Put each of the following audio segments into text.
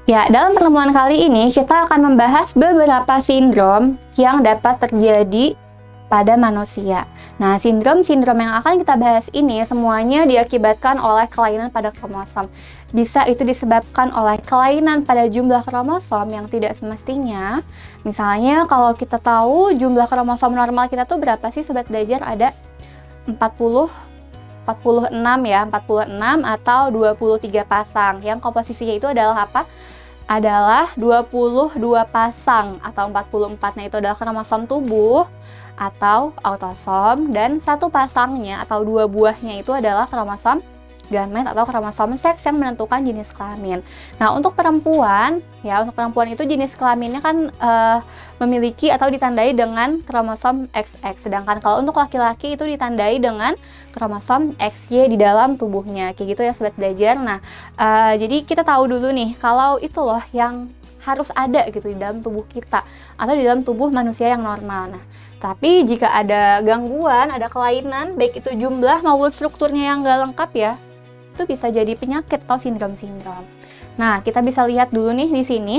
Ya, dalam pertemuan kali ini kita akan membahas beberapa sindrom yang dapat terjadi pada manusia. Nah, sindrom-sindrom yang akan kita bahas ini semuanya diakibatkan oleh kelainan pada kromosom. Bisa itu disebabkan oleh kelainan pada jumlah kromosom yang tidak semestinya. Misalnya, kalau kita tahu jumlah kromosom normal kita tuh berapa sih Sobat Belajar? Ada 46 ya, 46 atau 23 pasang. Yang komposisinya itu adalah apa? Adalah 22 pasang atau 44-nya itu adalah kromosom tubuh atau autosom, dan satu pasangnya atau dua buahnya itu adalah kromosom gamet atau kromosom seks yang menentukan jenis kelamin. Nah, untuk perempuan itu jenis kelaminnya kan memiliki atau ditandai dengan kromosom XX, sedangkan kalau untuk laki-laki itu ditandai dengan kromosom XY di dalam tubuhnya, kayak gitu ya Sobat Belajar. Nah, jadi kita tahu dulu nih kalau itu loh yang harus ada gitu di dalam tubuh kita atau di dalam tubuh manusia yang normal. Nah, tapi jika ada gangguan, ada kelainan, baik itu jumlah maupun strukturnya yang nggak lengkap ya, itu bisa jadi penyakit atau sindrom-sindrom. Nah, kita bisa lihat dulu nih di sini.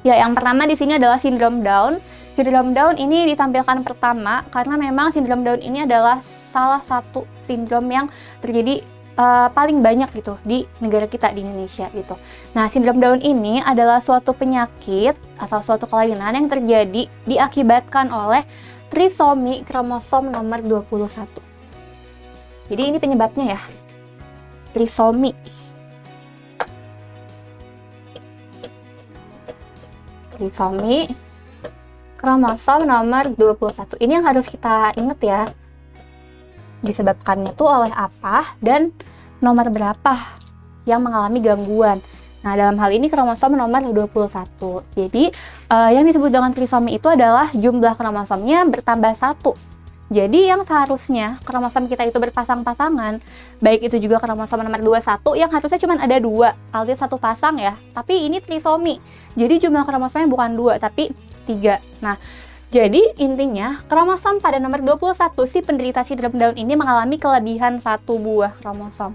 Ya, yang pertama di sini adalah sindrom Down. Sindrom Down ini ditampilkan pertama karena memang sindrom Down ini adalah salah satu sindrom yang terjadi paling banyak gitu di negara kita, di Indonesia gitu. Nah, sindrom Down ini adalah suatu penyakit atau suatu kelainan yang terjadi diakibatkan oleh trisomi kromosom nomor 21. Jadi ini penyebabnya ya, trisomi. Trisomi kromosom nomor 21. Ini yang harus kita ingat ya. Disebabkannya tuh oleh apa dan nomor berapa yang mengalami gangguan. Nah, dalam hal ini kromosom nomor 21. Jadi, yang disebut dengan trisomi itu adalah jumlah kromosomnya bertambah 1. Jadi, yang seharusnya kromosom kita itu berpasang-pasangan, baik itu juga kromosom nomor 21 yang harusnya cuma ada 2, alias 1 pasang ya. Tapi ini trisomi. Jadi, jumlah kromosomnya bukan 2, tapi 3. Nah, jadi intinya kromosom pada nomor 21 si penderita sindrom Down ini mengalami kelebihan 1 buah kromosom.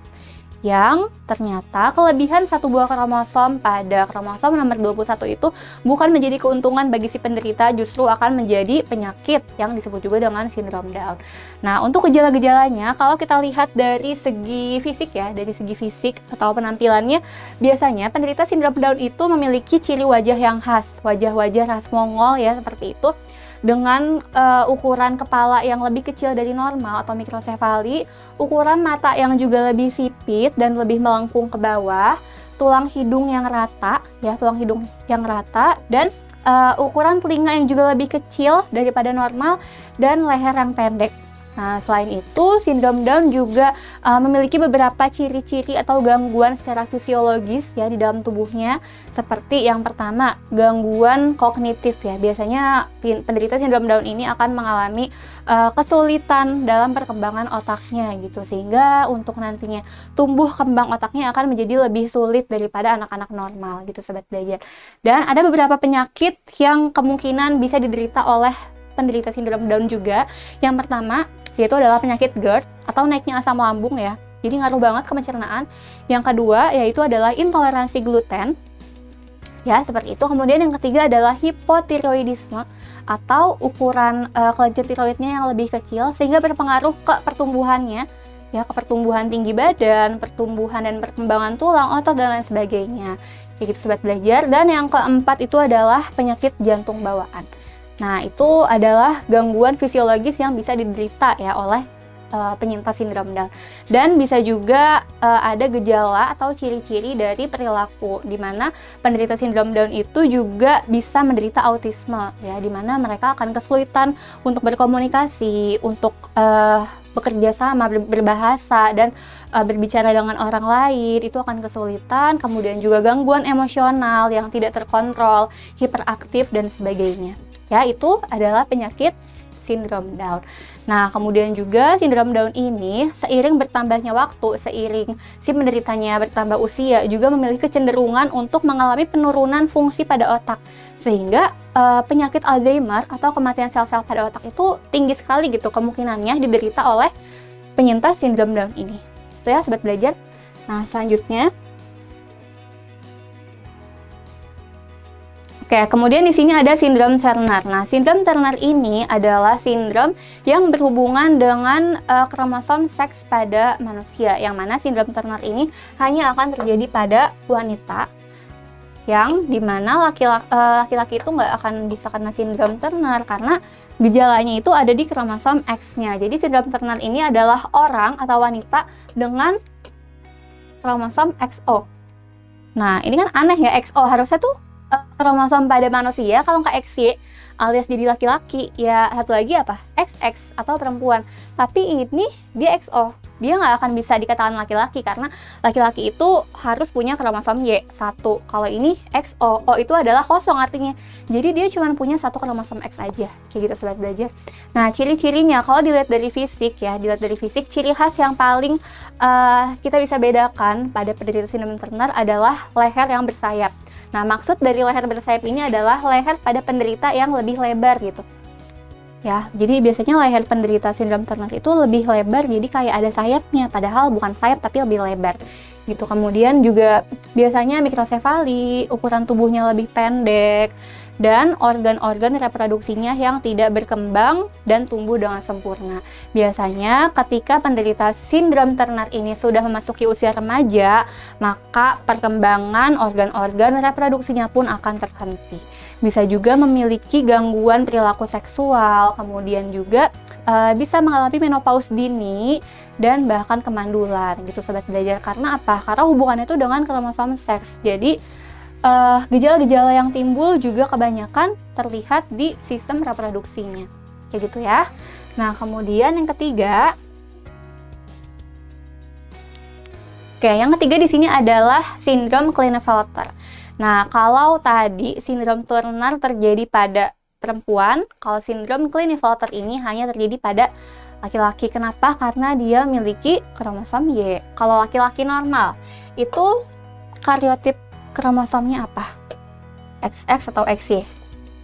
Yang ternyata kelebihan 1 buah kromosom pada kromosom nomor 21 itu bukan menjadi keuntungan bagi si penderita, justru akan menjadi penyakit yang disebut juga dengan sindrom Down. Nah, untuk gejala-gejalanya kalau kita lihat dari segi fisik ya, dari segi fisik atau penampilannya, biasanya penderita sindrom Down itu memiliki ciri wajah yang khas, wajah-wajah khas Mongol ya, seperti itu, dengan ukuran kepala yang lebih kecil dari normal atau mikrosefali, ukuran mata yang juga lebih sipit dan lebih melengkung ke bawah, tulang hidung yang rata ya, dan ukuran telinga yang juga lebih kecil daripada normal dan leher yang pendek. Nah, selain itu, sindrom Down juga memiliki beberapa ciri-ciri atau gangguan secara fisiologis ya di dalam tubuhnya. Seperti yang pertama, gangguan kognitif ya. Biasanya penderita sindrom Down ini akan mengalami kesulitan dalam perkembangan otaknya gitu. Sehingga untuk nantinya tumbuh kembang otaknya akan menjadi lebih sulit daripada anak-anak normal gitu Sobat Belajar. Dan ada beberapa penyakit yang kemungkinan bisa diderita oleh penderita sindrom Down juga. Yang pertama yaitu adalah penyakit GERD atau naiknya asam lambung ya. Jadi ngaruh banget ke pencernaan. Yang kedua yaitu adalah intoleransi gluten. Ya, seperti itu. Kemudian yang ketiga adalah hipotiroidisme atau ukuran kelenjar tiroidnya yang lebih kecil sehingga berpengaruh ke pertumbuhannya ya, ke pertumbuhan tinggi badan, pertumbuhan dan perkembangan tulang, otot dan lain sebagainya. Kayak gitu Sobat Belajar. Dan yang keempat itu adalah penyakit jantung bawaan. Nah, itu adalah gangguan fisiologis yang bisa diderita ya oleh penyintas sindrom Down. Dan bisa juga ada gejala atau ciri-ciri dari perilaku, di mana penderita sindrom Down itu juga bisa menderita autisme ya, di mana mereka akan kesulitan untuk berkomunikasi, untuk bekerja sama, berbahasa, dan berbicara dengan orang lain, itu akan kesulitan. Kemudian juga gangguan emosional yang tidak terkontrol, hiperaktif, dan sebagainya. Ya, itu adalah penyakit sindrom Down. Nah, kemudian juga sindrom Down ini seiring bertambahnya waktu, seiring si penderitanya bertambah usia, juga memiliki kecenderungan untuk mengalami penurunan fungsi pada otak. Sehingga penyakit Alzheimer atau kematian sel-sel pada otak itu tinggi sekali gitu kemungkinannya diderita oleh penyintas sindrom Down ini. Itu ya Sobat Belajar. Nah, selanjutnya Oke, kemudian di sini ada sindrom Turner. Nah, sindrom Turner ini adalah sindrom yang berhubungan dengan kromosom seks pada manusia, yang mana sindrom Turner ini hanya akan terjadi pada wanita, yang dimana laki-laki itu nggak akan bisa kena sindrom Turner karena gejalanya itu ada di kromosom X-nya. Jadi sindrom Turner ini adalah orang atau wanita dengan kromosom XO. Nah, ini kan aneh ya, XO harusnya tuh kromosom pada manusia, kalau nggak XY alias jadi laki-laki, ya satu lagi apa? XX atau perempuan. Tapi ini dia XO, dia nggak akan bisa dikatakan laki-laki karena laki-laki itu harus punya kromosom Y1. Kalau ini XO, O itu adalah kosong artinya. Jadi dia cuma punya satu kromosom X aja, kayak gitu sobat belajar. Nah, ciri-cirinya kalau dilihat dari fisik ya, ciri khas yang paling kita bisa bedakan pada penderita sindrom Turner adalah leher yang bersayap. Nah, maksud dari leher bersayap ini adalah leher pada penderita yang lebih lebar gitu. Ya, jadi biasanya leher penderita sindrom Turner itu lebih lebar, jadi kayak ada sayapnya, padahal bukan sayap tapi lebih lebar. Gitu. Kemudian juga biasanya mikrosefali, ukuran tubuhnya lebih pendek, dan organ-organ reproduksinya yang tidak berkembang dan tumbuh dengan sempurna. Biasanya ketika penderita sindrom Turner ini sudah memasuki usia remaja, maka perkembangan organ-organ reproduksinya pun akan terhenti. Bisa juga memiliki gangguan perilaku seksual, kemudian juga bisa mengalami menopause dini dan bahkan kemandulan gitu sobat belajar. Karena apa? Karena hubungannya itu dengan kromosom seks. Jadi gejala-gejala yang timbul juga kebanyakan terlihat di sistem reproduksinya, kayak gitu ya. Nah, kemudian yang ketiga, di sini adalah sindrom Klinefelter. Nah, kalau tadi sindrom Turner terjadi pada perempuan, kalau sindrom Klinefelter ini hanya terjadi pada laki-laki. Kenapa? Karena dia memiliki kromosom Y. Kalau laki-laki normal itu kariotip kromosomnya apa? XX atau XY?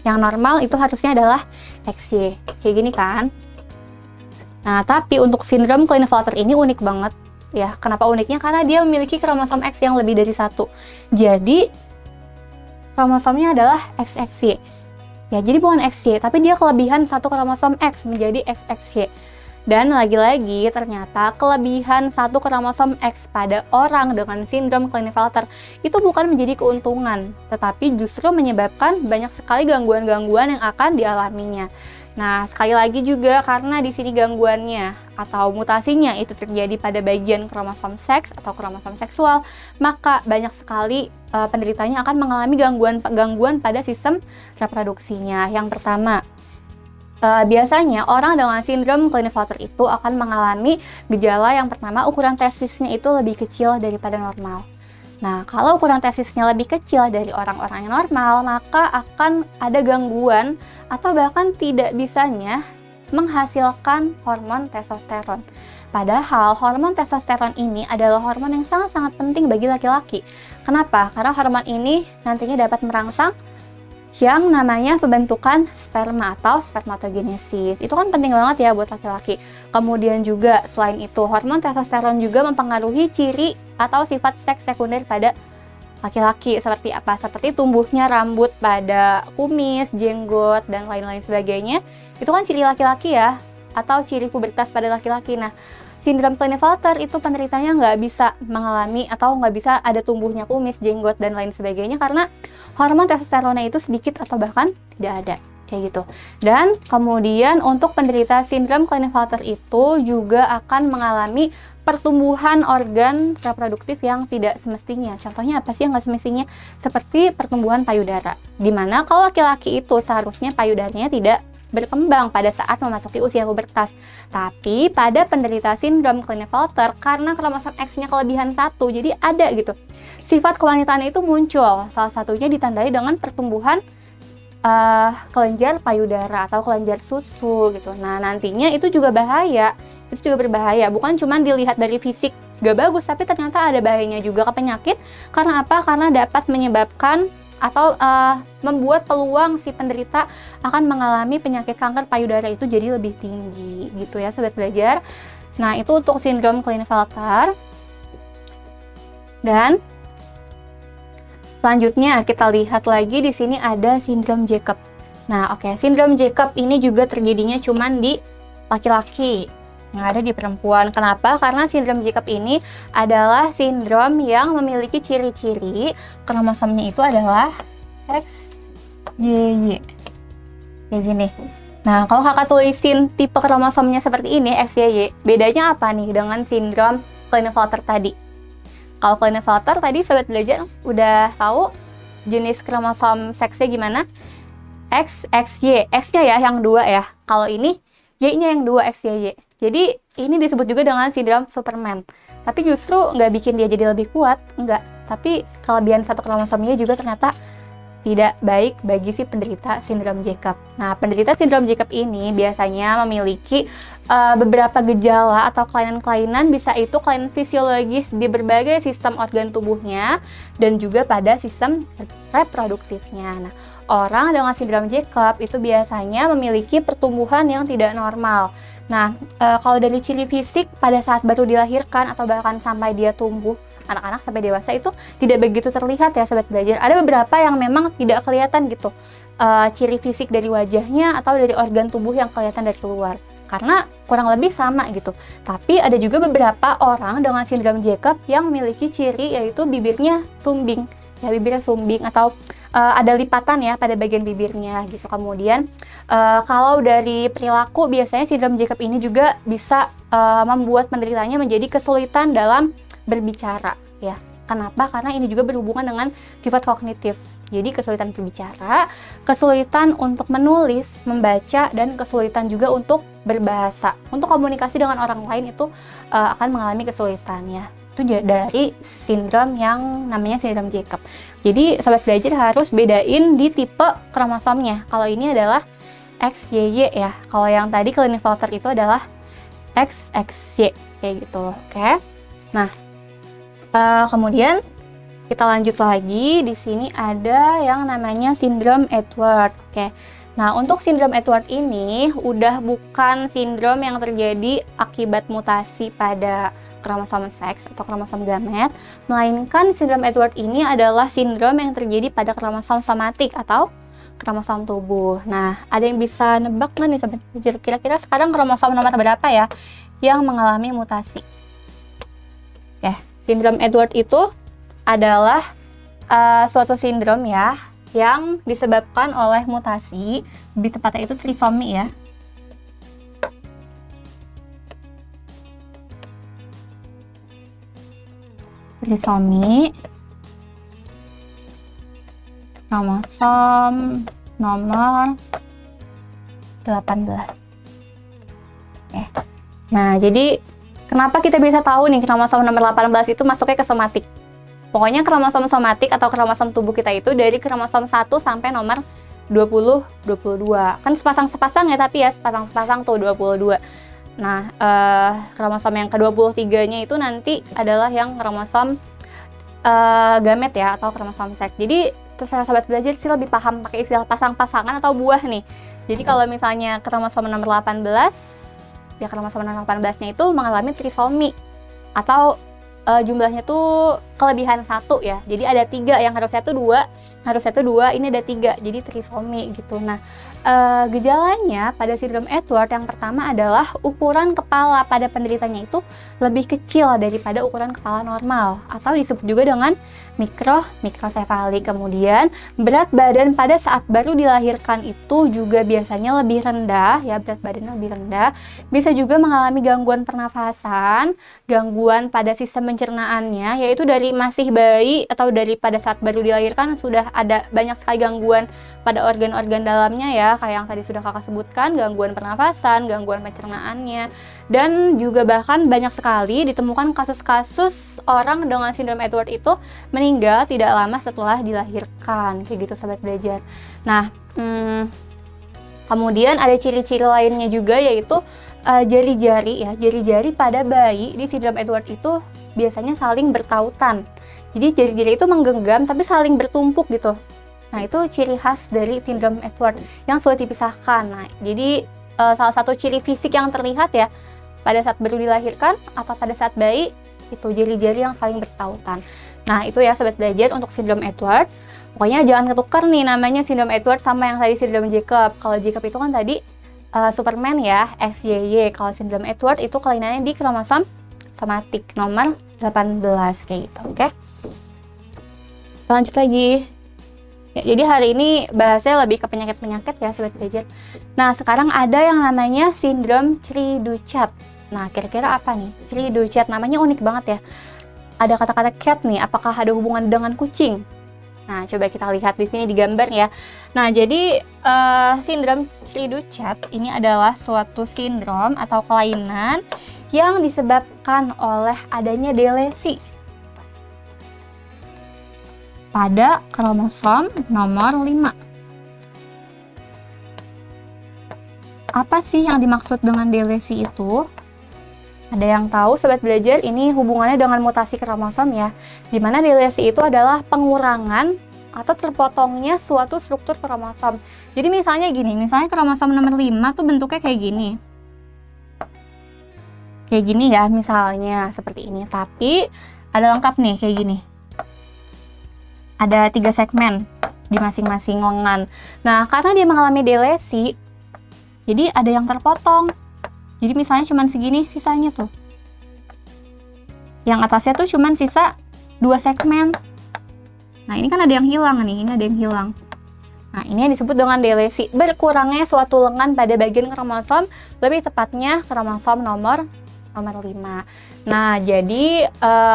Yang normal itu harusnya adalah XY. Kayak gini kan? Nah, tapi untuk sindrom Klinefelter ini unik banget. Ya, kenapa uniknya? Karena dia memiliki kromosom X yang lebih dari satu. Jadi, kromosomnya adalah XXY. Ya, jadi bukan XY, tapi dia kelebihan satu kromosom X menjadi XXY. Dan lagi-lagi ternyata kelebihan satu kromosom X pada orang dengan sindrom Klinefelter itu bukan menjadi keuntungan, tetapi justru menyebabkan banyak sekali gangguan-gangguan yang akan dialaminya. Nah, sekali lagi juga karena di sini gangguannya atau mutasinya itu terjadi pada bagian kromosom seks atau kromosom seksual, maka banyak sekali penderitanya akan mengalami gangguan pada sistem reproduksinya. Yang pertama, biasanya orang dengan sindrom Klinefelter itu akan mengalami gejala yang pertama, ukuran testisnya itu lebih kecil daripada normal. Nah, kalau ukuran testisnya lebih kecil dari orang-orang yang normal, maka akan ada gangguan atau bahkan tidak bisanya menghasilkan hormon testosteron. Padahal hormon testosteron ini adalah hormon yang sangat-sangat penting bagi laki-laki. Kenapa? Karena hormon ini nantinya dapat merangsang yang namanya pembentukan sperma atau spermatogenesis. Itu kan penting banget ya buat laki-laki. Kemudian juga selain itu, hormon testosteron juga mempengaruhi ciri atau sifat seks sekunder pada laki-laki. Seperti apa? Seperti tumbuhnya rambut pada kumis, jenggot, dan lain-lain sebagainya. Itu kan ciri laki-laki ya, atau ciri pubertas pada laki-laki. Nah, sindrom Klinefelter itu penderitanya nggak bisa mengalami atau nggak bisa ada tumbuhnya kumis, jenggot, dan lain sebagainya karena hormon testosteronnya itu sedikit atau bahkan tidak ada, kayak gitu. Dan kemudian untuk penderita sindrom Klinefelter itu juga akan mengalami pertumbuhan organ reproduktif yang tidak semestinya. Contohnya apa sih yang nggak semestinya? Seperti pertumbuhan payudara, dimana kalau laki-laki itu seharusnya payudaranya tidak berkembang pada saat memasuki usia pubertas. Tapi pada penderita sindrom Klinefelter, karena kromosom X-nya kelebihan satu, jadi ada gitu. Sifat kewanitaan itu muncul, salah satunya ditandai dengan pertumbuhan kelenjar payudara atau kelenjar susu gitu. Nah, nantinya itu juga bahaya, itu juga berbahaya. Bukan cuma dilihat dari fisik gak bagus, tapi ternyata ada bahayanya juga ke penyakit. Karena apa? Karena dapat menyebabkan atau membuat peluang si penderita akan mengalami penyakit kanker payudara itu jadi lebih tinggi gitu ya sobat belajar. Nah, itu untuk sindrom Klinefelter. Dan Selanjutnya kita lihat lagi di sini ada sindrom Jacob. Nah, oke, sindrom Jacob ini juga terjadinya cuman di laki-laki, nggak ada di perempuan. Kenapa? Karena sindrom Jacob ini adalah sindrom yang memiliki ciri-ciri kromosomnya itu adalah XYY. Kayak gini. Nah, kalau kakak tulisin tipe kromosomnya seperti ini, XYY, bedanya apa nih dengan sindrom Klinefelter tadi? Kalau Klinefelter tadi sobat belajar udah tahu jenis kromosom seksnya gimana? X, XY. X-nya ya yang 2 ya. Kalau ini Y-nya yang 2, XYY. Jadi ini disebut juga dengan sindrom Superman. Tapi justru nggak bikin dia jadi lebih kuat, enggak. Tapi kelebihan satu kromosomnya juga ternyata tidak baik bagi si penderita sindrom Jacob. Nah, penderita sindrom Jacob ini biasanya memiliki beberapa gejala atau kelainan-kelainan, bisa itu kelainan fisiologis di berbagai sistem organ tubuhnya dan juga pada sistem reproduktifnya. Nah, orang dengan sindrom Jacob itu biasanya memiliki pertumbuhan yang tidak normal. Nah, kalau dari ciri fisik pada saat baru dilahirkan atau bahkan sampai dia tumbuh, anak-anak sampai dewasa itu tidak begitu terlihat ya sobat belajar. Ada beberapa yang memang tidak kelihatan gitu ciri fisik dari wajahnya atau dari organ tubuh yang kelihatan dari luar, karena kurang lebih sama gitu. Tapi ada juga beberapa orang dengan sindrom Jacob yang memiliki ciri yaitu bibirnya sumbing, ya bibirnya sumbing atau ada lipatan ya pada bagian bibirnya gitu. Kemudian kalau dari perilaku biasanya sindrom Jacob ini juga bisa membuat penderitanya menjadi kesulitan dalam berbicara ya. Kenapa? Karena ini juga berhubungan dengan sifat kognitif. Jadi kesulitan berbicara, kesulitan untuk menulis, membaca, dan kesulitan juga untuk berbahasa. Untuk komunikasi dengan orang lain itu akan mengalami kesulitan ya. Itu dari sindrom yang namanya sindrom Jacob. Jadi sobat belajar harus bedain di tipe kromosomnya. Kalau ini adalah XYY ya. Kalau yang tadi Klinefelter itu adalah XXY kayak gitu. Oke. Nah, kemudian kita lanjut lagi. Di sini ada yang namanya sindrom Edward. Oke. Nah, untuk sindrom Edward ini udah bukan sindrom yang terjadi akibat mutasi pada kromosom seks atau kromosom gamet, melainkan sindrom Edward ini adalah sindrom yang terjadi pada kromosom somatik atau kromosom tubuh. Nah, ada yang bisa nebak nggak nih sobat belajar? Kira-kira sekarang kromosom nomor berapa ya yang mengalami mutasi? Oke. Sindrom Edward itu adalah suatu sindrom ya yang disebabkan oleh mutasi, lebih tepatnya itu trisomi ya. Trisomi kromosom nomor 18. Oke. Nah, jadi kenapa kita bisa tahu nih kromosom nomor 18 itu masuknya ke somatik? Pokoknya kromosom somatik atau kromosom tubuh kita itu dari kromosom 1 sampai nomor 22. Kan sepasang-sepasang ya, tapi ya sepasang-sepasang tuh 22. Nah, kromosom yang ke-23-nya itu nanti adalah yang kromosom gamet ya, atau kromosom seks. Jadi terserah sobat belajar sih lebih paham pakai istilah pasang-pasangan atau buah nih. Jadi kalau misalnya kromosom nomor 18, ya kromosom nomor 18-nya itu mengalami trisomi atau jumlahnya tuh kelebihan 1 ya. Jadi ada 3, yang harusnya tuh 2, ini ada 3, jadi trisomi gitu. Nah, gejalanya pada sindrom Edward yang pertama adalah ukuran kepala pada penderitanya itu lebih kecil daripada ukuran kepala normal atau disebut juga dengan mikrosefali. Kemudian berat badan pada saat baru dilahirkan itu juga biasanya lebih rendah ya, berat badannya lebih rendah. Bisa juga mengalami gangguan pernafasan, gangguan pada sistem pencernaannya, yaitu dari masih bayi atau dari pada saat baru dilahirkan sudah ada banyak sekali gangguan pada organ-organ dalamnya ya, kayak yang tadi sudah kakak sebutkan, gangguan pernafasan, gangguan pencernaannya, dan juga bahkan banyak sekali ditemukan kasus-kasus orang dengan sindrom Edward itu meninggal tidak lama setelah dilahirkan, kayak gitu sobat belajar. Nah, kemudian ada ciri-ciri lainnya juga, yaitu jari-jari ya, jari-jari pada bayi di sindrom Edward itu biasanya saling bertautan. Jadi jari-jari itu menggenggam tapi saling bertumpuk gitu. Nah, itu ciri khas dari sindrom Edward yang sulit dipisahkan. Nah, jadi salah satu ciri fisik yang terlihat ya pada saat baru dilahirkan atau pada saat bayi itu jari-jari yang saling bertautan. Nah, itu ya sobat belajar untuk sindrom Edward. Pokoknya jangan ketukar nih namanya sindrom Edward sama yang tadi sindrom Jacob. Kalau Jacob itu kan tadi Superman ya, XYY. Kalau sindrom Edward itu kelainannya di kromosom somatik nomor 18 kayak gitu, oke? Lanjut lagi. Ya, jadi hari ini bahasnya lebih ke penyakit-penyakit ya sobat belajar. Nah, sekarang ada yang namanya sindrom Cri-du-Chat. Nah, kira-kira apa nih? Cri-du-Chat namanya unik banget ya. Ada kata-kata cat nih, apakah ada hubungan dengan kucing? Nah, coba kita lihat di sini di gambar ya. Nah, jadi sindrom Cri-du-Chat ini adalah suatu sindrom atau kelainan yang disebabkan oleh adanya delesi pada kromosom nomor 5. Apa sih yang dimaksud dengan delesi itu? Ada yang tahu sobat belajar, ini hubungannya dengan mutasi kromosom ya, dimana delesi itu adalah pengurangan atau terpotongnya suatu struktur kromosom. Jadi misalnya gini, misalnya kromosom nomor 5 tuh bentuknya kayak gini. Kayak gini ya, misalnya seperti ini. Tapi ada lengkap nih kayak gini. Ada 3 segmen di masing-masing lengan. Nah, karena dia mengalami delesi, jadi ada yang terpotong. Jadi misalnya cuman segini sisanya tuh. Yang atasnya tuh cuman sisa 2 segmen. Nah, ini kan ada yang hilang nih, ini ada yang hilang. Nah, ini yang disebut dengan delesi, berkurangnya suatu lengan pada bagian kromosom, lebih tepatnya kromosom nomor 5. Nah, jadi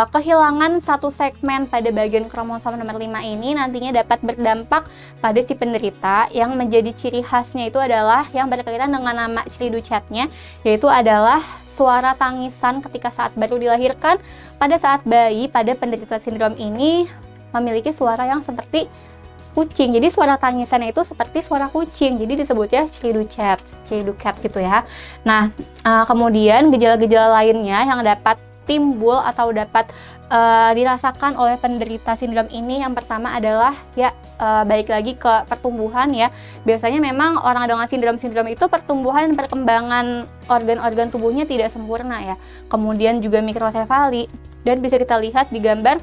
kehilangan satu segmen pada bagian kromosom nomor 5 ini nantinya dapat berdampak pada si penderita, yang menjadi ciri khasnya itu adalah yang berkaitan dengan nama Cri-du-Chat-nya, yaitu adalah suara tangisan ketika saat baru dilahirkan. Pada saat bayi pada penderita sindrom ini memiliki suara yang seperti kucing. Jadi suara tangisannya itu seperti suara kucing. Jadi disebutnya Cri-du-Chat gitu ya. Nah, kemudian gejala-gejala lainnya yang dapat timbul atau dapat dirasakan oleh penderita sindrom ini, yang pertama adalah ya balik lagi ke pertumbuhan ya. Biasanya memang orang dengan sindrom itu pertumbuhan dan perkembangan organ-organ tubuhnya tidak sempurna ya. Kemudian juga mikrosefali, dan bisa kita lihat di gambar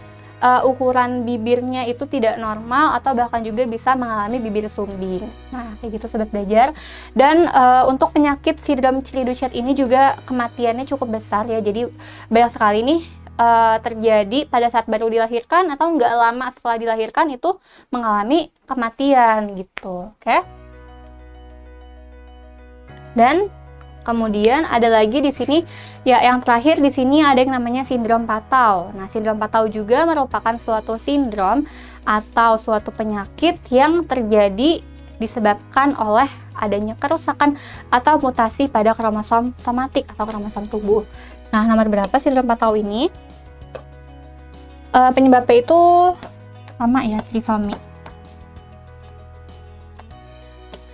ukuran bibirnya itu tidak normal atau bahkan juga bisa mengalami bibir sumbing. Nah, kayak gitu sobat belajar. Dan untuk penyakit sindrom Cri-du-Chat ini juga kematiannya cukup besar ya. Jadi banyak sekali nih terjadi pada saat baru dilahirkan atau nggak lama setelah dilahirkan itu mengalami kematian gitu. Oke? Dan kemudian ada lagi di sini ya, yang terakhir di sini ada yang namanya sindrom Patau. Nah, sindrom Patau juga merupakan suatu sindrom atau suatu penyakit yang terjadi disebabkan oleh adanya kerusakan atau mutasi pada kromosom somatik atau kromosom tubuh. Nah, nomor berapa sindrom Patau ini? Penyebabnya itu sama ya, trisomi.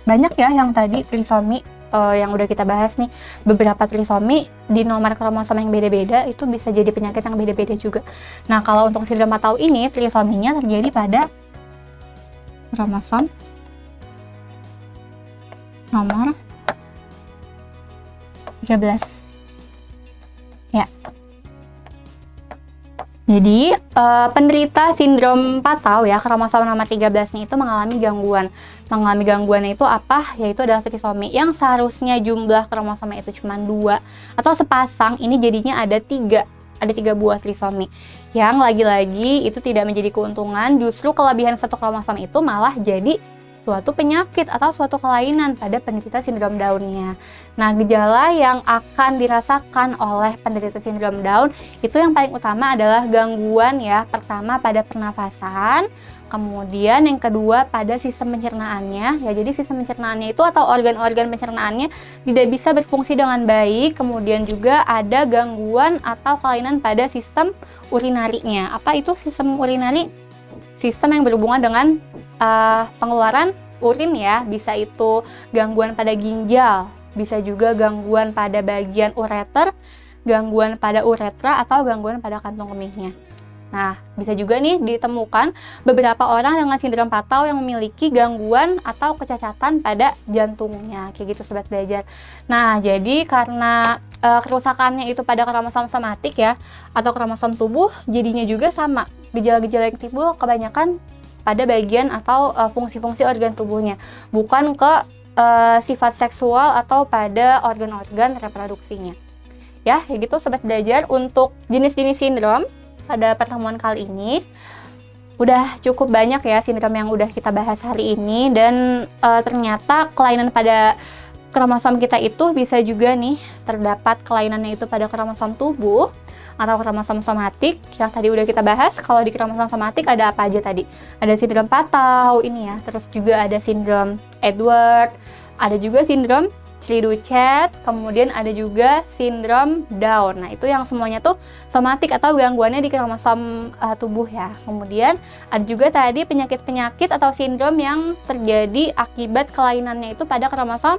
Banyak ya yang tadi trisomi. Yang udah kita bahas nih, beberapa trisomi di nomor kromosom yang beda-beda itu bisa jadi penyakit yang beda-beda juga. Nah, kalau untuk sindrom Patau ini trisominya terjadi pada kromosom nomor 13 ya. Jadi penderita sindrom Patau ya, kromosom nomor 13-nya itu mengalami gangguan. Mengalami gangguannya itu apa? Yaitu adalah trisomi, yang seharusnya jumlah kromosomnya itu cuma 2 atau sepasang, ini jadinya ada 3 buah trisomi. Yang lagi-lagi itu tidak menjadi keuntungan, justru kelebihan satu kromosom itu malah jadi suatu penyakit atau suatu kelainan pada penderita sindrom Down-nya. Nah, gejala yang akan dirasakan oleh penderita sindrom Down itu yang paling utama adalah gangguan ya. Pertama pada pernafasan, kemudian yang kedua pada sistem pencernaannya. Ya, jadi sistem pencernaannya itu atau organ-organ pencernaannya tidak bisa berfungsi dengan baik. Kemudian juga ada gangguan atau kelainan pada sistem urinarinya. Apa itu sistem urinari? Sistem yang berhubungan dengan pengeluaran urin ya, bisa itu gangguan pada ginjal, bisa juga gangguan pada bagian ureter, gangguan pada uretra, atau gangguan pada kantung kemihnya. Nah, bisa juga nih ditemukan beberapa orang dengan sindrom Patau yang memiliki gangguan atau kecacatan pada jantungnya, kayak gitu sobat belajar. Nah, jadi karena kerusakannya itu pada kromosom somatik ya, atau kromosom tubuh, jadinya juga sama gejala-gejala yang timbul kebanyakan pada bagian atau fungsi-fungsi organ tubuhnya, bukan ke sifat seksual atau pada organ-organ reproduksinya. Ya, kayak gitu Sobat Belajar. Untuk jenis-jenis sindrom pada pertemuan kali ini udah cukup banyak ya sindrom yang udah kita bahas hari ini, dan ternyata kelainan pada kromosom kita itu bisa juga nih terdapat kelainannya itu pada kromosom tubuh atau kromosom somatik yang tadi udah kita bahas. Kalau di kromosom somatik ada apa aja tadi? Ada sindrom Patau ini ya, terus juga ada sindrom Edward, ada juga sindrom Cri-du-Chat, kemudian ada juga sindrom Down. Nah, itu yang semuanya tuh somatik atau gangguannya di kromosom tubuh ya. Kemudian ada juga tadi penyakit-penyakit atau sindrom yang terjadi akibat kelainannya itu pada kromosom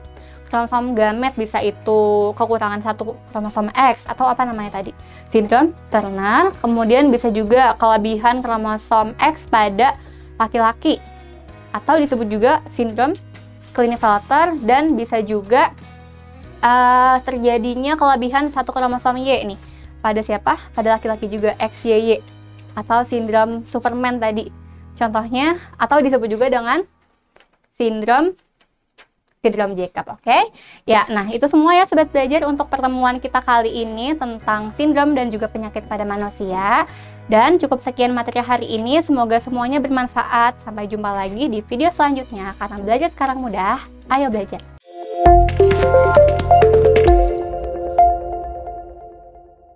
gamet, bisa itu kekurangan satu kromosom X atau apa namanya tadi, sindrom Turner. Kemudian bisa juga kelebihan kromosom X pada laki-laki atau disebut juga sindrom Klinefelter, dan bisa juga terjadinya kelebihan satu kromosom Y nih pada siapa? Pada laki-laki juga, XYY atau sindrom Superman tadi contohnya, atau disebut juga dengan sindrom Jacob. Oke? Ya, nah itu semua ya Sobat Belajar untuk pertemuan kita kali ini tentang sindrom dan juga penyakit pada manusia. Dan cukup sekian materi hari ini, semoga semuanya bermanfaat. Sampai jumpa lagi di video selanjutnya, karena belajar sekarang mudah, ayo belajar.